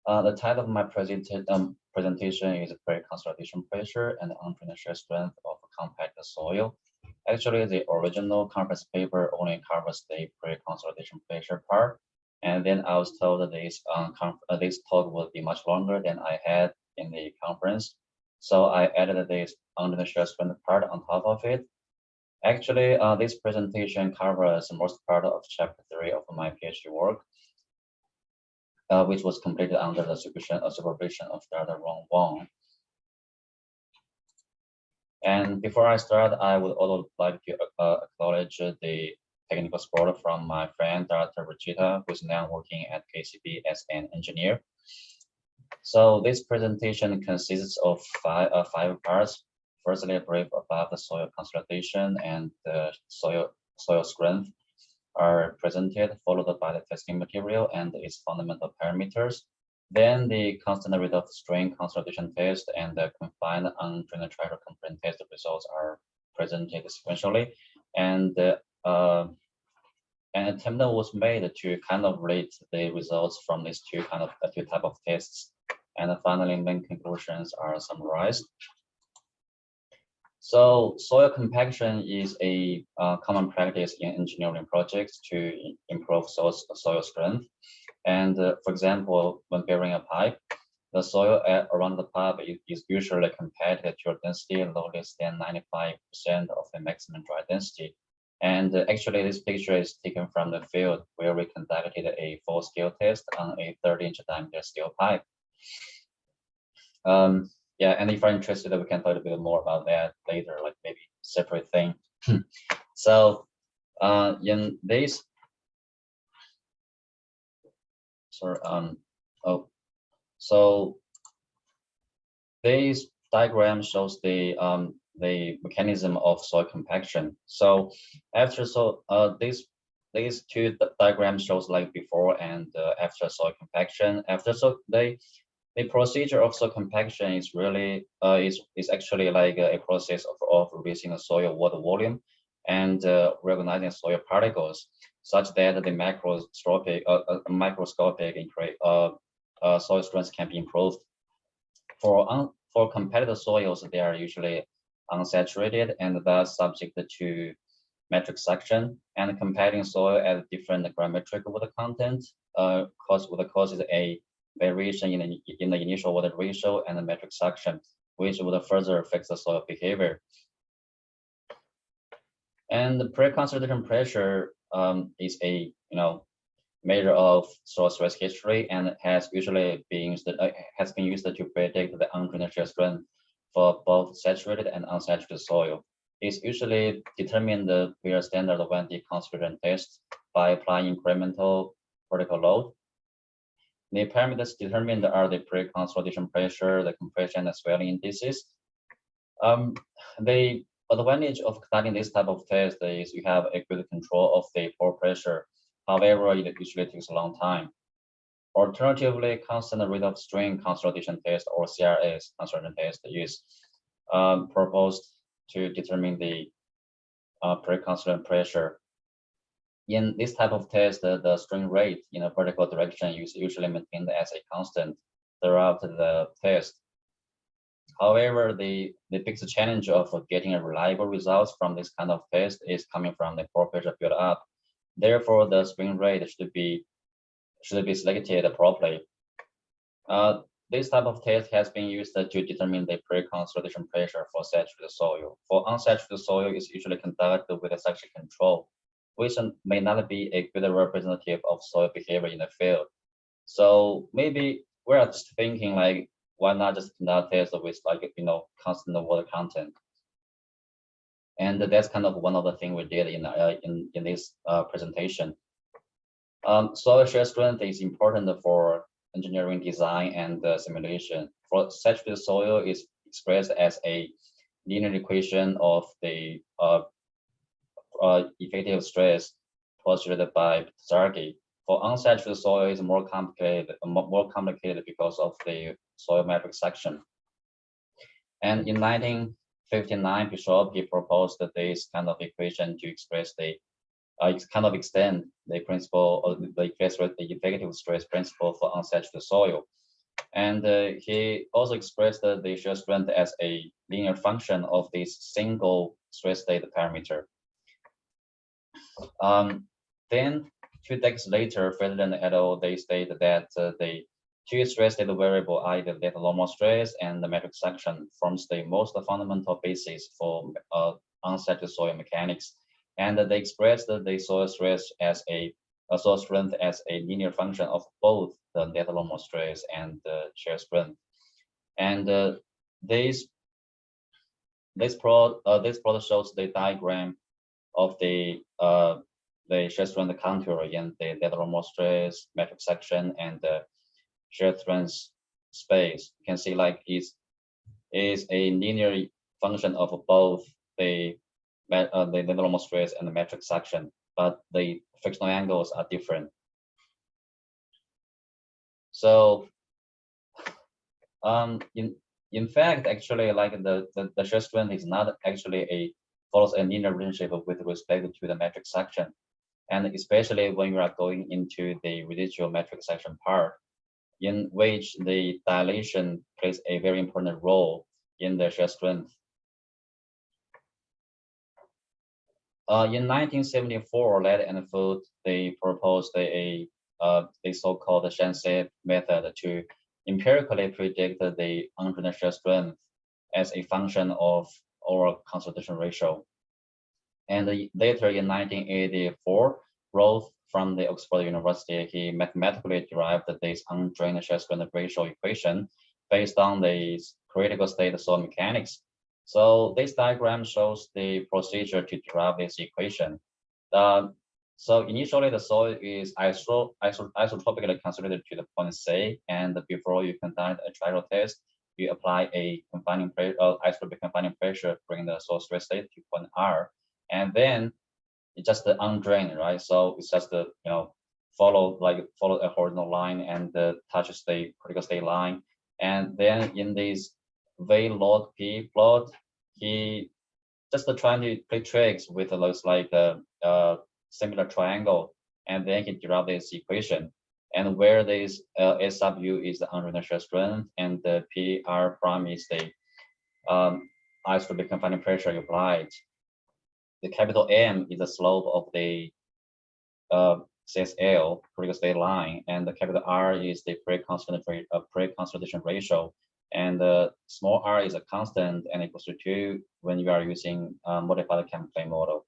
The title of my presentation is Preconsolidation pressure and undrained shear strength of compact soil. Actually, the original conference paper only covers the preconsolidation pressure part, and then I was told that this talk would be much longer than I had in the conference, so I added this undrained shear strength part on top of it. Actually, this presentation covers most part of chapter 3 of my PhD work, which was completed under the supervision of Dr. Ron Wang. And before I start, I would also like to acknowledge the technical support from my friend, Dr. Rachita, who is now working at KCB as an engineer. So this presentation consists of five parts. Firstly, a brief about the soil consolidation and the soil strength are presented, followed by the testing material and its fundamental parameters. Then the constant rate of strain consolidation test and the confined undrained triaxial component test results are presented sequentially. And an attempt was made to kind of relate the results from these two type of tests. And finally, main conclusions are summarized. So soil compaction is a common practice in engineering projects to improve soil strength. And for example, when burying a pipe, the soil around the pipe is usually compacted to a density no less than 95% of the maximum dry density. And actually, this picture is taken from the field where we conducted a full-scale test on a 30-inch diameter steel pipe. Yeah, and if you're interested, we can talk a bit more about that later, like maybe separate thing. So in this, so this diagram shows the mechanism of soil compaction. So after these two diagrams shows like before and after soil compaction. The procedure of soil compaction is really is actually like a process of reducing the soil water volume and reorganizing soil particles such that the microscopic soil strength can be improved. For competitive soils, they are usually unsaturated and thus subject to matric suction, and compacting soil at different gravimetric water content causes a variation in the initial water ratio and the matric suction, which would further affect the soil behavior. And the preconsolidation pressure is a measure of soil stress history and has usually been used to predict the undrained shear strength for both saturated and unsaturated soil. It's usually determined via standard 1D consolidation test by applying incremental vertical load. The parameters determined are the preconsolidation pressure, the compression, and swelling indices. The advantage of conducting this type of test is you have a good control of the pore pressure. However, it usually takes a long time. Alternatively, constant rate of strain consolidation test or CRS consolidation test is proposed to determine the preconsolidation pressure. In this type of test, the strain rate in a vertical direction is usually maintained as a constant throughout the test. However, the biggest challenge of getting a reliable results from this kind of test is coming from the pore pressure build up. Therefore, the strain rate should be selected properly. This type of test has been used to determine the preconsolidation pressure for saturated soil. For unsaturated soil, it's usually conducted with a suction control, which may not be a good representative of soil behavior in the field. So maybe we're just thinking like, why not just conduct tests with constant water content? And that's kind of one of the things we did in this presentation. Soil shear strength is important for engineering design and simulation. For saturated soil, is expressed as a linear equation of the effective stress postulated by Zargi. For unsaturated soil, is more complicated because of the soil matric suction. And in 1959, Bishop proposed this kind of equation to express the extend the principle of the effective stress principle for unsaturated soil. And he also expressed the shear strength as a linear function of this single stress state parameter. Then 2 decades later, Ferdinand et al. They stated that the two stress state variable, either the normal stress and the matric section, forms the most fundamental basis for unsaturated soil mechanics. And they expressed the soil stress as a soil strength as a linear function of both the net normal stress and the shear strength. And this plot shows the diagram of the shear strength contour in the net normal stress matric section and the shear strength space. You can see like is a linear function of both the normal stress and the matric section, but the frictional angles are different. So in fact, actually, like the shear strength is not actually follows a linear relationship with respect to the matric section, and especially when you are going into the residual matric section part, in which the dilation plays a very important role in the shear strength. In 1974, Ladd and Foot, they proposed the so-called Shanset method to empirically predict the undrained shear strength as a function of overconsolidation ratio. And later in 1984, Roth from the Oxford University, he mathematically derived this undrained shear strength ratio equation based on the critical state soil mechanics. So this diagram shows the procedure to derive this equation. So initially the soil is isotropically consolidated to the point C, and before you conduct a trial test, you apply a confining pressure, isotropic confining pressure, bring the soil stress state to point R, and then it's just the undrained, right? So it's just the follow a horizontal line and touches the critical state line, and then in this V log P plot, he just trying to play tricks with those like similar triangle, and then he derived this equation, and where this S sub U is the undrained shear strength, and the P R prime is the isotropic confining pressure applied. The capital M is the slope of the CSL critical state line, and the capital R is the preconsolidation ratio, and the small r is a constant and equals to 2 when you are using modified Cham-Clay model.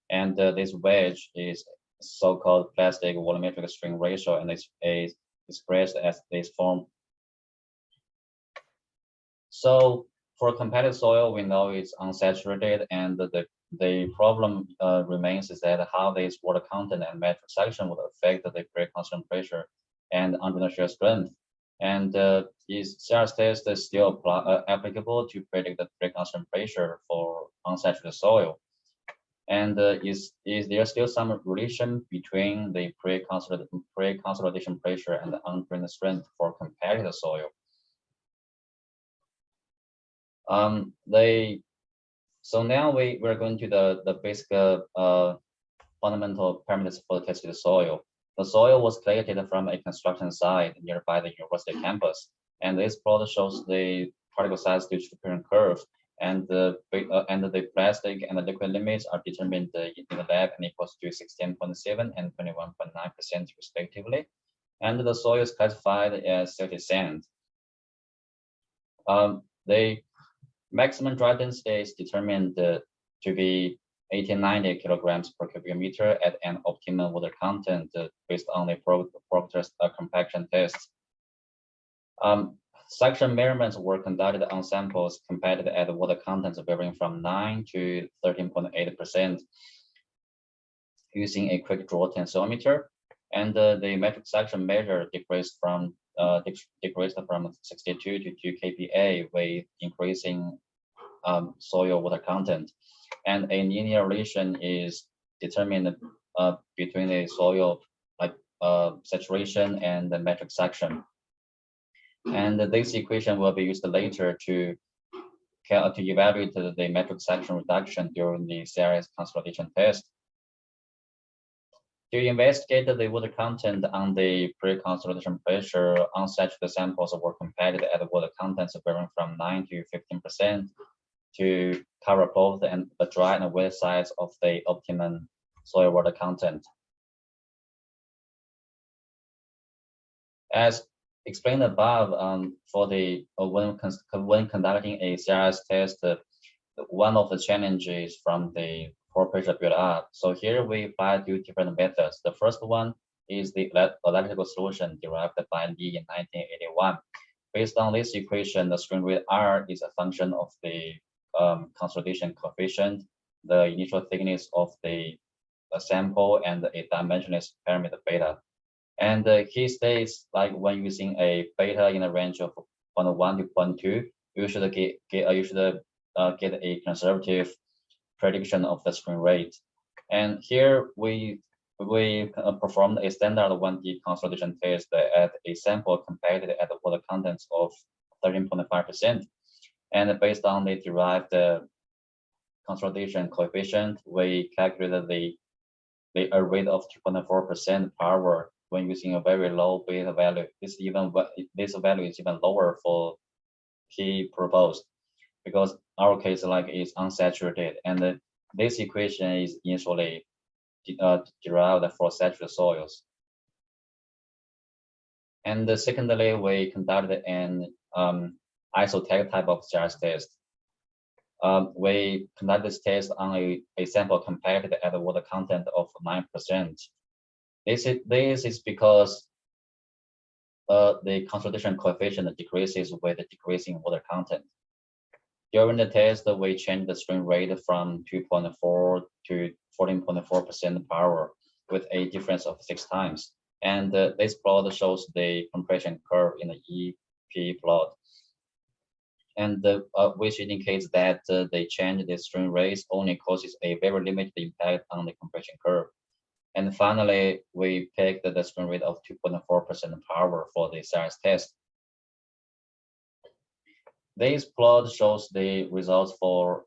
And this wedge is so-called plastic volumetric string ratio, and it's expressed as this form. So for competitive soil, we know it's unsaturated, and the problem remains is that how this water content and matric section would affect the pre-constant pressure and undrained shear strength. And is CyGS test still applicable to predict the pre-constant pressure for unsaturated soil? And is there still some relation between the pre-consolidation pressure and the undrained strength for competitive soil? So now we're going to the basic fundamental parameters for the tested soil. The soil was collected from a construction site nearby the university campus, and this plot shows the particle size distribution curve, and the plastic and the liquid limits are determined in the lab and equals to 16.7 and 21.9% respectively, and the soil is classified as silty sand. The maximum dry density is determined to be 1890 kilograms per cubic meter at an optimal water content based on the Proctor's compaction tests. Section measurements were conducted on samples compared at water contents varying from 9 to 13.8% using a quick draw tensiometer, and the metric section measure decreased from 62 to 2 kPa with increasing soil water content, and a linear relation is determined between the soil saturation and the metric section. And this equation will be used later to evaluate the metric section reduction during the CyGS consolidation test. To investigate the water content on the pre-consolidation pressure, unsaturated samples were compared at water contents varying from 9 to 15% to cover both the dry and wet sides of the optimum soil water content. As explained above, for the when conducting a CyGS test, one of the challenges from the pore pressure build up. So here we apply two different methods. The first one is the electrical solution derived by Lee in 1981. Based on this equation, the strain rate R is a function of the consolidation coefficient, the initial thickness of the sample, and a dimensionless parameter beta. And he states like when using a beta in a range of 0.1 to 0.2, you should get a conservative prediction of the strain rate. And here we performed a standard 1D consolidation test at a sample compared at the water contents of 13.5%. And based on the derived consolidation coefficient, we calculated the rate of 2.4% per hour when using a very low beta value. This value is even lower for he proposed, because our case like is unsaturated, and this equation is initially derived for saturated soils. And secondly, we conducted an isotech type of CyGS test. We conducted this test on a sample compared at the water content of 9%. This is because the consolidation coefficient decreases with the decreasing water content. During the test, we changed the strain rate from 2.4 to 14.4% per hour with a difference of 6 times. And this plot shows the compression curve in the EP plot, and which indicates that the change in the strain rates only causes a very limited impact on the compression curve. And finally, we picked the strain rate of 2.4% per hour for the CyGS test. This plot shows the results for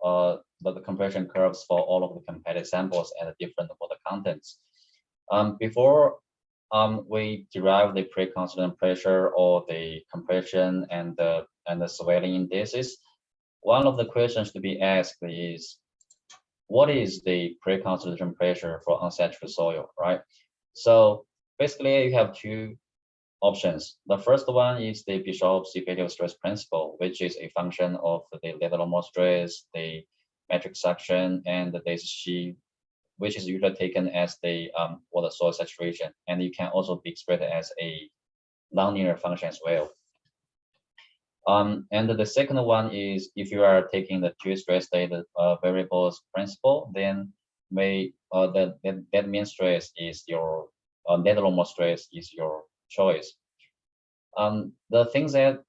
the compression curves for all of the competitive samples at different water contents. Before we derive the pre-consolidation pressure or the compression and the swelling indices, one of the questions to be asked is, what is the pre-consolidation pressure for unsaturated soil, right? So basically, you have two options. The first one is the Bishop-Zephyr stress principle, which is a function of the lateral stress, the matric suction, and the shear, which is usually taken as the water soil saturation, and it can also be expressed as a nonlinear function as well. And the second one is if you are taking the two stress state variables principle, then that mean stress is your net normal stress is your choice. The things that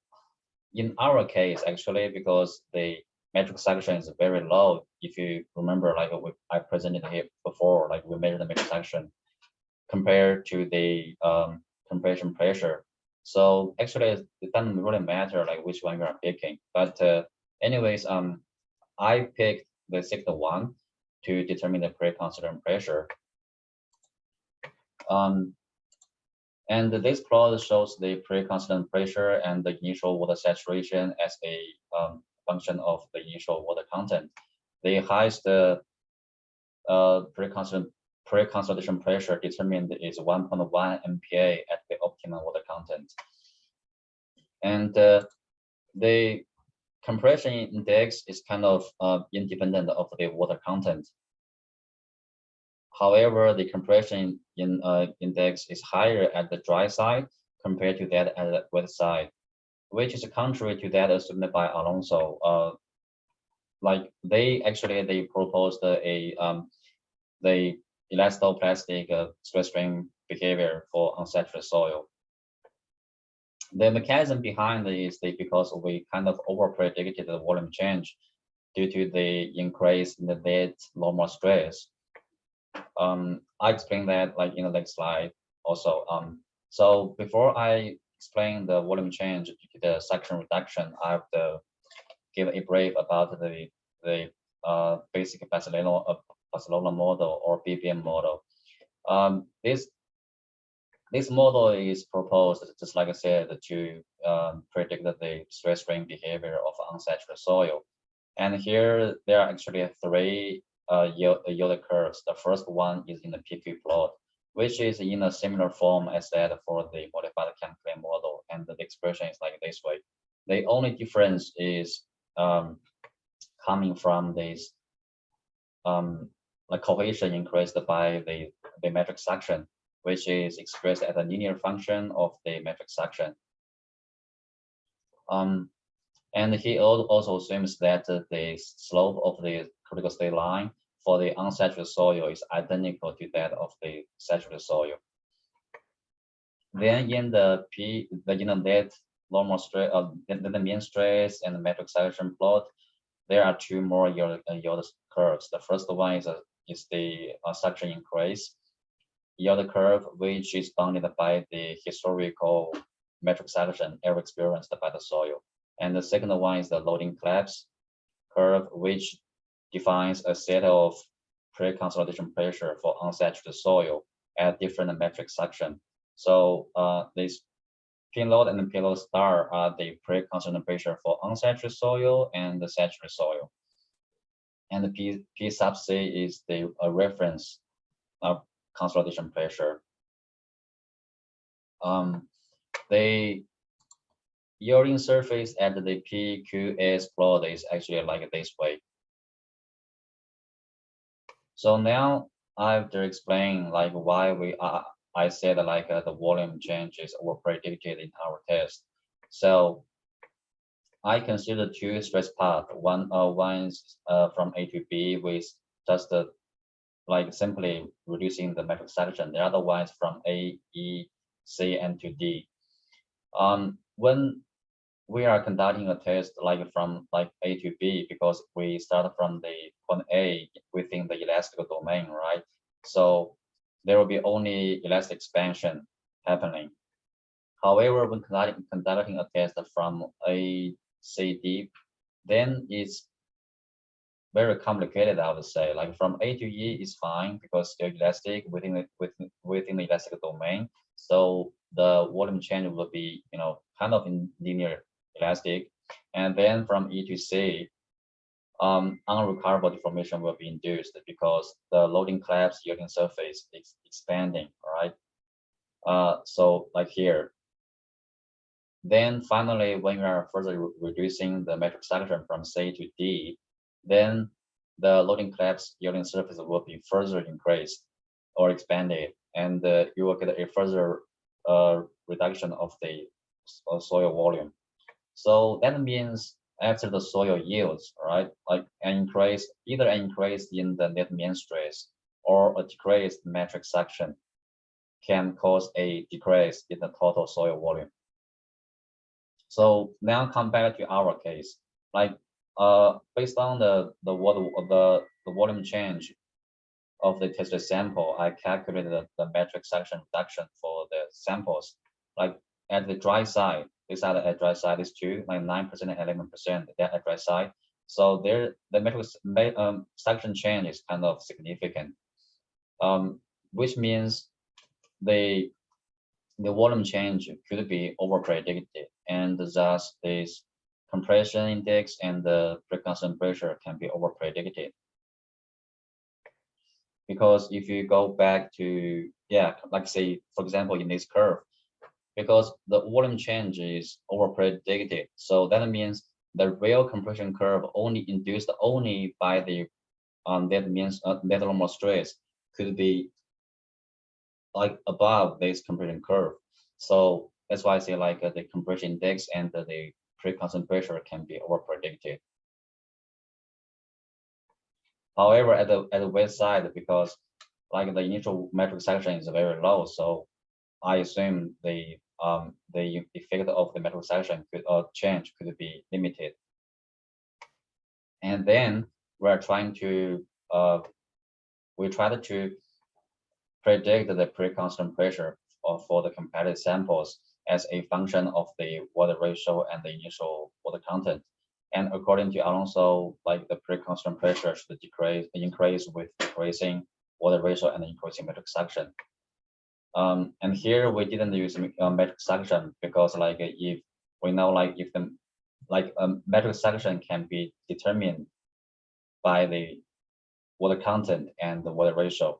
in our case actually, because the matric suction is very low, if you remember, like I presented here before, like we measured the matric suction compared to the compression pressure. So actually, it doesn't really matter like which one you are picking. But anyways, I picked the second one to determine the pre-consolidation pressure. And this plot shows the pre-consolidation pressure and the initial water saturation as a function of the initial water content. The highest pre-consolidation pressure determined is 1.1 MPa at the optimum water content. And the compression index is kind of independent of the water content. However, the compression index is higher at the dry side compared to that at the wet side, which is contrary to that assumed by Alonso. Like they proposed the elastoplastic stress strain behavior for unsaturated soil. The mechanism behind this is because we kind of over-predicted the volume change due to the increase in the net normal stress. I explained that like in the next slide also. So before I explain the volume change due to the suction reduction, I have to give a brief about the basic Barcelona model or BBM model. This model is proposed, just like I said, to predict the stress strain behavior of unsaturated soil. And here there are actually three yield curves. The first one is in the PQ plot, which is in a similar form as that for the modified chemical model, and the expression is like this way. The only difference is coming from this like cohesion increased by the metric suction, which is expressed as a linear function of the metric suction. And he also assumes that the slope of the critical state line for the unsaturated soil is identical to that of the saturated soil. Then in the net normal stress, the mean stress and the metric suction plot, there are two more yield curves. The first one is the suction increase yield curve, which is bounded by the historical metric suction ever experienced by the soil. And the second one is the loading collapse curve, which defines a set of pre-consolidation pressure for unsaturated soil at different metric suction. So this P load and P load star are the pre-consolidation pressure for unsaturated soil and the saturated soil. And the P sub C is the reference consolidation pressure. The yielding surface at the PQS plot is actually like this way. So now I have to explain like why I said like the volume changes were predicted in our test. So I consider two stress paths. One is from A to B with just like simply reducing the metric suction. The other one is from A, E, C, and to D. When we are conducting a test like from like A to B, because we start from the point A within the elastic domain, right? So there will be only elastic expansion happening. However, when conducting a test from A, C, D, then it's very complicated, I would say. Like from A to E is fine because still elastic within the elastic domain. So the volume change will be, kind of in linear elastic. And then from E to C, unrecoverable deformation will be induced because the loading collapse yielding surface is expanding, right? So like here. Then finally, when we are further reducing the metric suction from C to D, then the loading collapse yielding surface will be further increased or expanded, and you will get a further reduction of the soil volume. So that means after the soil yields, right, like either an increase in the net mean stress or a decreased metric suction can cause a decrease in the total soil volume. So now come back to our case, like based on the volume change of the tested sample, I calculated the metric suction reduction for the samples. Like at the dry side, these are the dry side is 2, like 9% and 11% at dry side. So there, the metric suction change is kind of significant, which means the volume change could be over-predicted, and thus this compression index and the preconsolidation pressure can be over-predicted. Because if you go back to, like say, for example, in this curve, because the volume change is over-predicted, so that means the real compression curve only induced only by the that means net normal stress could be like above this compression curve. So that's why I say like the compression index and the pre-constant pressure can be over-predicted. However, at the west side, because like the initial metric suction is very low, so I assume the effect of the metric suction change could be limited. And then we're trying to we tried to predict the pre-constant pressure for the comparative samples as a function of the water ratio and the initial water content. And according to Alonso, like the pre-constant pressure should increase with decreasing water ratio and increasing matric suction. And here we didn't use matric suction because like if we know like if the matric suction can be determined by the water content and the water ratio.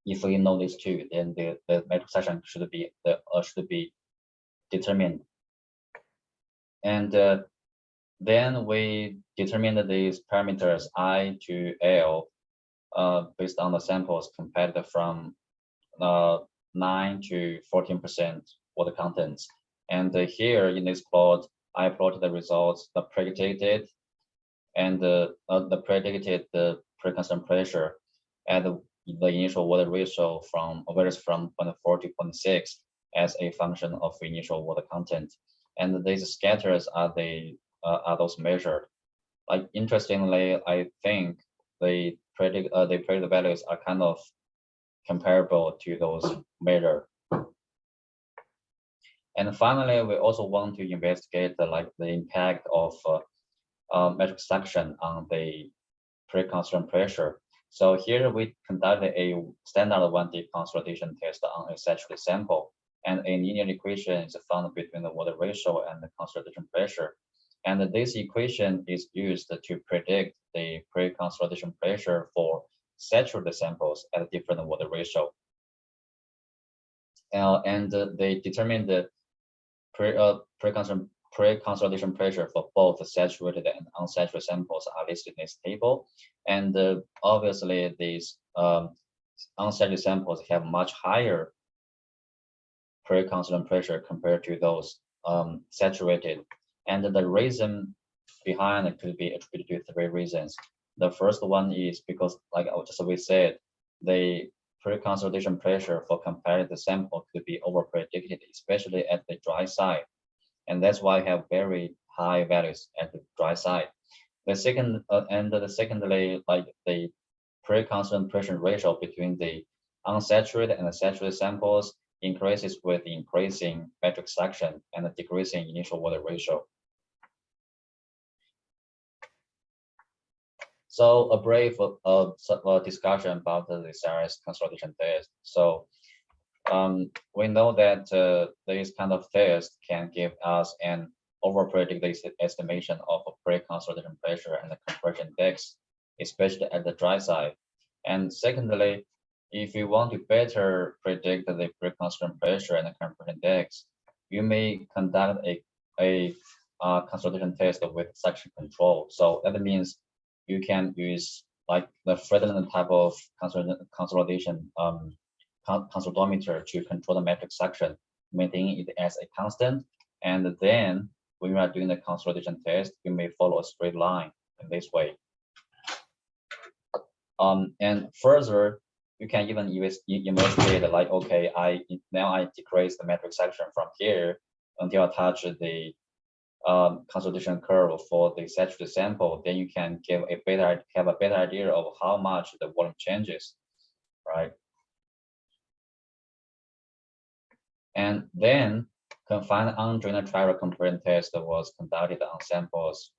If we know these two, then the matric suction should be determined. And then we determined these parameters I to L based on the samples compared from 9 to 14% water contents. And here in this plot, I plotted the results, the predicted and the predicted pre-constant pressure at the initial water ratio varies from 0.4 to 0.6 as a function of initial water content. And these scatters are those measured. Like interestingly, I think the predicted values are kind of comparable to those measured. And finally, we also want to investigate the impact of matric suction on the pre-constant pressure. So here we conducted a standard 1D consolidation test on a saturated sample, and a linear equation is found between the water ratio and the consolidation pressure. And this equation is used to predict the pre-consolidation pressure for saturated samples at a different water ratio. And they determine the pre-consolidation pressure for both saturated and unsaturated samples are listed in this table. And obviously, these unsaturated samples have much higher pre-constant pressure compared to those saturated. And the reason behind it could be attributed to 3 reasons. The first one is because, like just we said, the pre-consolidation pressure for comparative sample could be over-predicted, especially at the dry side. And that's why we have very high values at the dry side. The second, secondly, like the pre-constant pressure ratio between the unsaturated and the saturated samples increases with increasing matric suction and decreasing initial water ratio. So a brief discussion about the CyGS consolidation test. So we know that this kind of test can give us an over-predicted estimation of a pre-consolidation pressure and the compression index, especially at the dry side. And secondly, if you want to better predict the pre-consolidation pressure and the compression index, you may conduct a consolidation test with suction control. So that means you can use like the Friedland type of consolidation consolidometer to control the matric suction, maintaining it as a constant. And then when you are doing the consolidation test, you may follow a straight line in this way. And further, you can even investigate like, okay, now I decrease the matric suction from here until I touch the consolidation curve for the saturated sample. Then you can have a better idea of how much the volume changes, right? And then confined undrained triaxial compression test was conducted on samples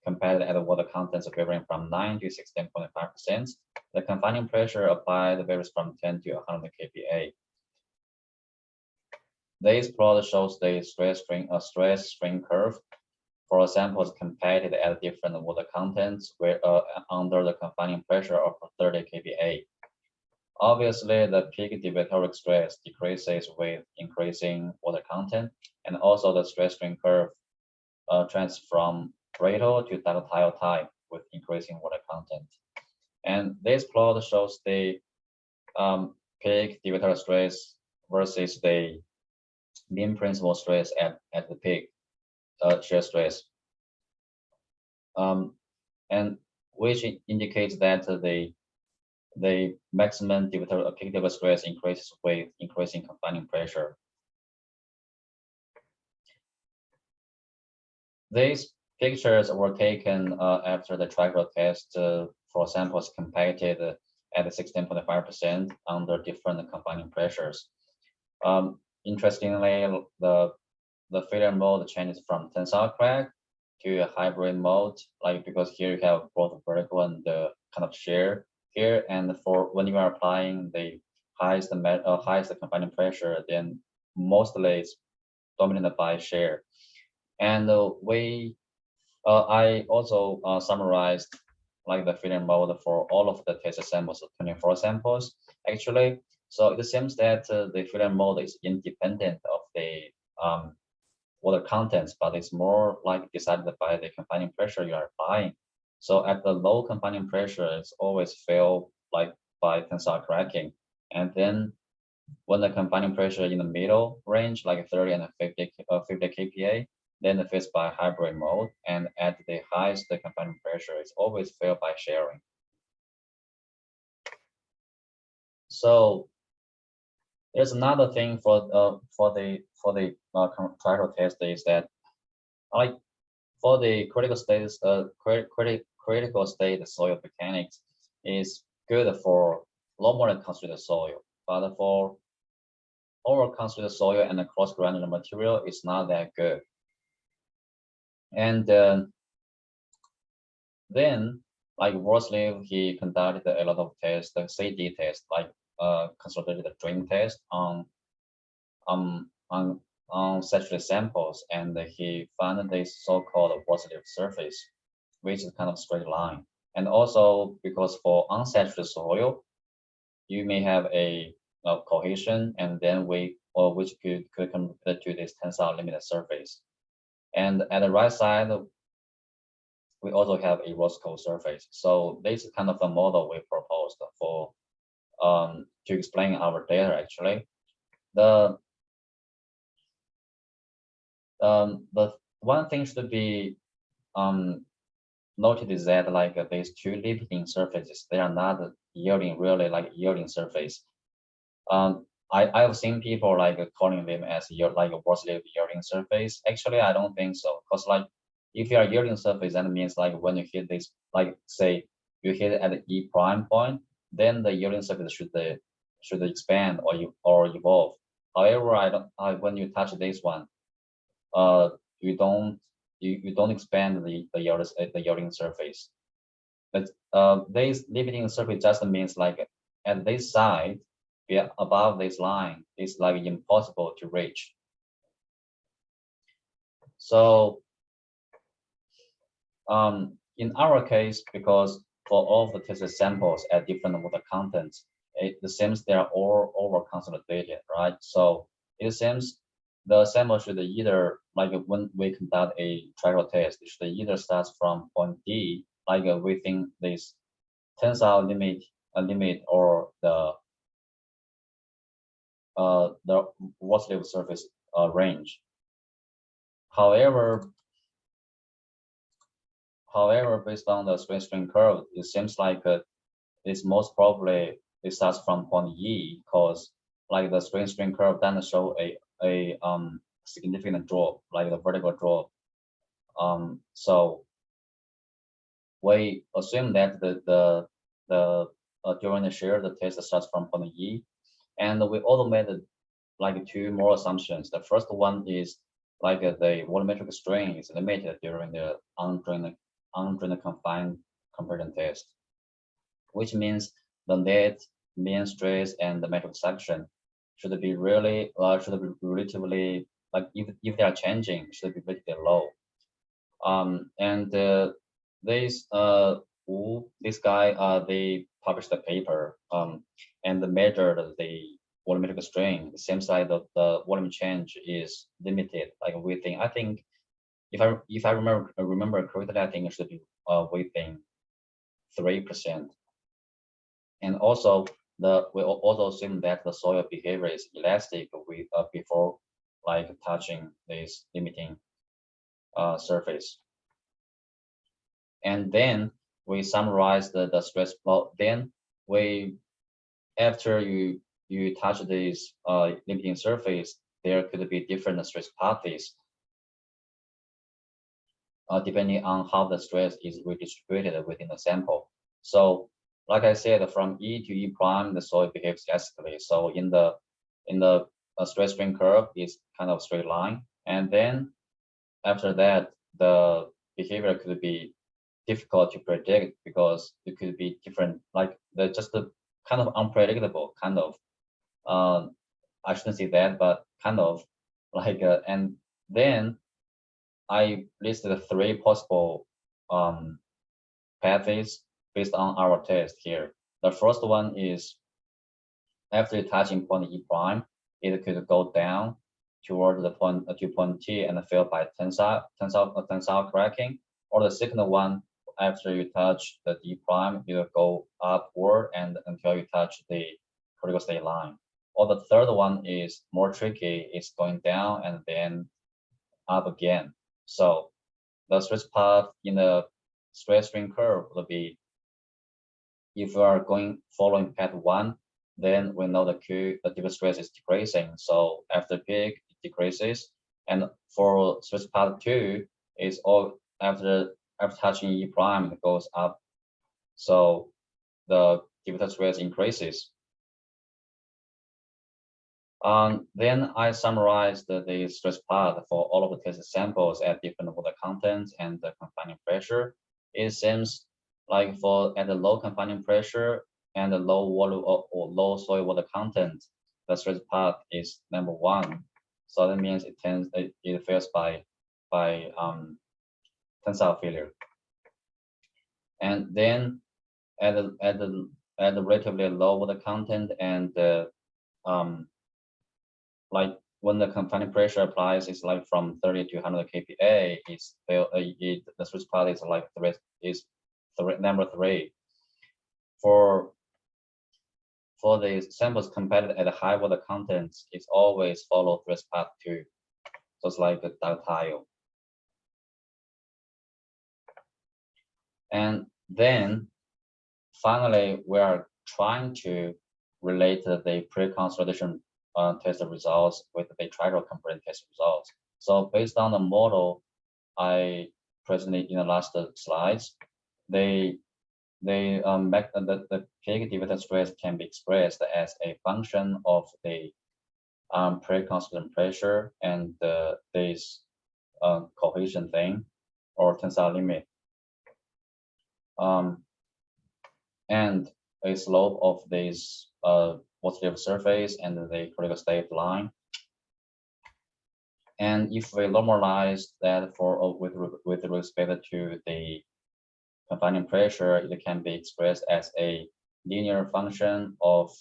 compared at the water contents varying from 9 to 16.5%. The confining pressure applied varies from 10 to 100 kPa. This plot shows the stress strain curve for samples compared at different water contents where under the confining pressure of 30 kPa. Obviously, the peak deviatoric stress decreases with increasing water content, and also the stress strain curve trends from brittle to ductile type with increasing water content. And this plot shows the peak deviatoric stress versus the mean principal stress at the peak shear stress, and which indicates that the maximum peak deviatoric stress increases with increasing confining pressure. These pictures were taken after the triaxial test for samples compacted at 16.5% under different confining pressures. Interestingly, the failure mode changes from tensile crack to a hybrid mode, like because here you have both vertical and the kind of shear here, and for when you are applying the highest confining pressure, then mostly it's dominated by shear. And I also summarized like the failure mode for all of the test samples, 24 samples actually. So it seems that the failure mode is independent of the water contents, but it's more like decided by the confining pressure you are applying. So at the low confining pressure, it's always fail like by tensile cracking. And then when the confining pressure in the middle range, like 30 and 50 kPa, then it fails by hybrid mode. And at the highest the confining pressure, it's always fail by sharing. So there's another thing for the trial test is that like for the critical state critical state soil mechanics is good for low moisture concentrated soil, but for over concentrated soil and cross granular material is not that good. And then like Worsley, he conducted a lot of tests, the CD test, like consolidated drain test on saturated samples, and he found this so-called positive surface, which is kind of straight line. And also because for unsaturated soil, you may have a cohesion, and then which could convert to this tensile limited surface. And at the right side, we also have a Roscoe surface. So this is kind of a model we proposed for to explain our data actually. The one thing should be noted is that like these two limiting surfaces, they are not yielding really like yielding surface. I've seen people like calling them as like a positive yielding surface. Actually, I don't think so, because like if you are yielding surface, that means like when you hit this, like say you hit it at the E prime point, then the yielding surface should expand or evolve. However, when you touch this one, you don't expand the yielding surface. But this limiting surface just means like at this side, above this line, it's like impossible to reach. So in our case, because for all the tested samples at different water contents, it seems they are all overconsolidated, right? So it seems the sample should either, like when we conduct a trial test, it should either start from point D, like within this tensile limit or the water surface range. However, based on the strain curve, it seems like it's most probably it starts from point E, because like the strain curve doesn't show a significant drop, like the vertical drop. So we assume that the during the shear, the test starts from point E, and we also made like two more assumptions. The first one is like the volumetric strain is limited during the undrained confined compression test, which means the net mean stress and the metric suction should be relatively, like if they are changing, should be relatively low. And this guy they published a paper and measured the volumetric strain. It seems like the volume change is limited, like within, I think if I remember correctly, I think it should be within 3%. And also we also assume that the soil behavior is elastic with before like touching this limiting surface. And then we summarize the stress plot. Then we, after you touch this limiting surface, there could be different stress paths depending on how the stress is redistributed within the sample. So like I said, from E to E prime, the soil behaves elastically. So in the stress strain curve is kind of straight line. And then after that, the behavior could be difficult to predict because it could be different, like they're just kind of unpredictable, kind of. I shouldn't say that, but kind of like, and then I listed 3 possible pathways based on our test here. The first one is after touching point E prime, it could go down toward the point to point T and fail by tensile cracking. Or the second one, after you touch the D prime, it will go upward and until you touch the critical state line. Or the third one is more tricky, it's going down and then up again. So the stress path in the stress strain curve will be, if you are following path 1, then we know the deep stress is decreasing. So after peak, it decreases. And for stress path 2, is all after touching E prime, it goes up. So the deep stress increases. Then I summarized the stress path for all of the test samples at different water contents and the confining pressure. It seems like at the low confining pressure and the low water or low soil water content, the stress path is number 1. So that means it fails by tensile failure. And then at the relatively low water content and like when the confining pressure applies, it's like from 30 to 100 kPa. The stress path is like number 3. For the samples compared at the high water contents, it's always follow stress path 2. So it's like a ductile. And then finally, we are trying to relate the pre-consolidation test results with the triaxial component test results. So based on the model I presented in the last slides, the peak deviated stress can be expressed as a function of the pre-constant pressure and this cohesion thing or tensile limit, and a slope of this positive surface and the critical state line. And if we normalize that with respect to the confining pressure, it can be expressed as a linear function of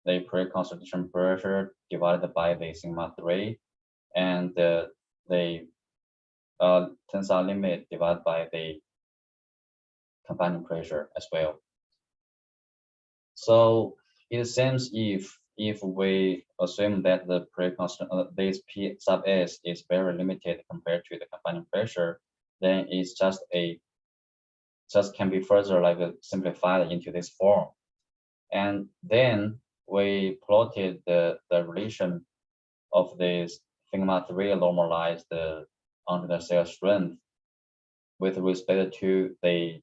the pre-consolidation pressure divided by the sigma 3 and the tensile limit divided by the confining pressure as well. So it seems if we assume that the this P sub S is very limited compared to the confining pressure, then it's just can be further like simplified into this form. And then we plotted the relation of this sigma 3 normalized under the cell strength with respect to the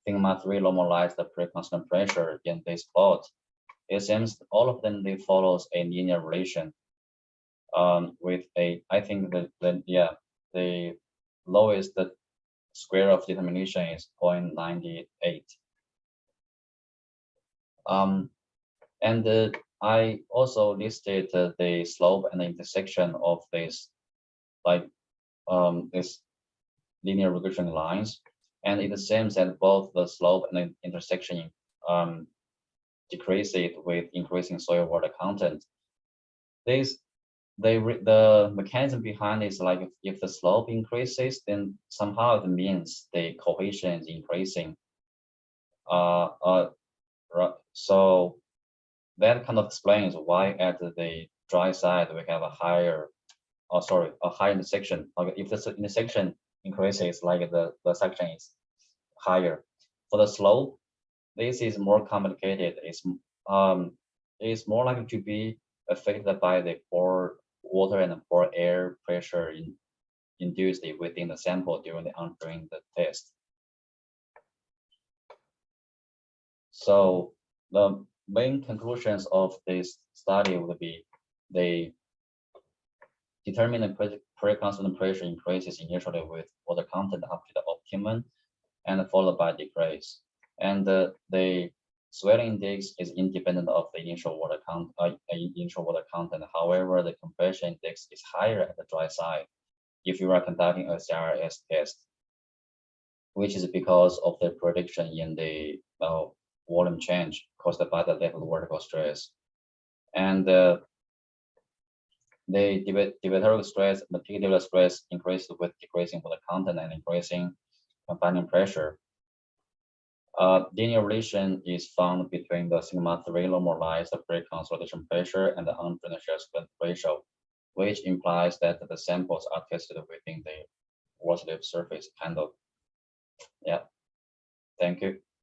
sigma 3 normalized pre-constant pressure in this plot. It seems all of them follows a linear relation with I think the lowest square of determination is 0.98. And I also listed the slope and the intersection of this this linear regression lines, and it seems that both the slope and the intersection decrease it with increasing soil water content. The mechanism behind is like if the slope increases, then somehow it means the cohesion is increasing. So that kind of explains why at the dry side we have a higher intersection. Like if the intersection increases, like the section is higher. For the slope, this is more complicated. It's more likely to be affected by the pore water and pore air pressure induced within the sample during the undrained test. So the main conclusions of this study would be they determine the pre-constant pressure increases initially with water content up to the optimum and followed by decrease. And the swelling index is independent of the initial water content. However, the compression index is higher at the dry side if you are conducting a CRS test, which is because of the prediction in the volume change caused by the lateral vertical stress. And the divisory stress, the particular stress increased with decreasing water content and increasing confining pressure. Linear relation is found between the sigma 3 normalized preconsolidation pressure and the undrained shear strength ratio, which implies that the samples are tested within the water surface kind of. Yeah, thank you.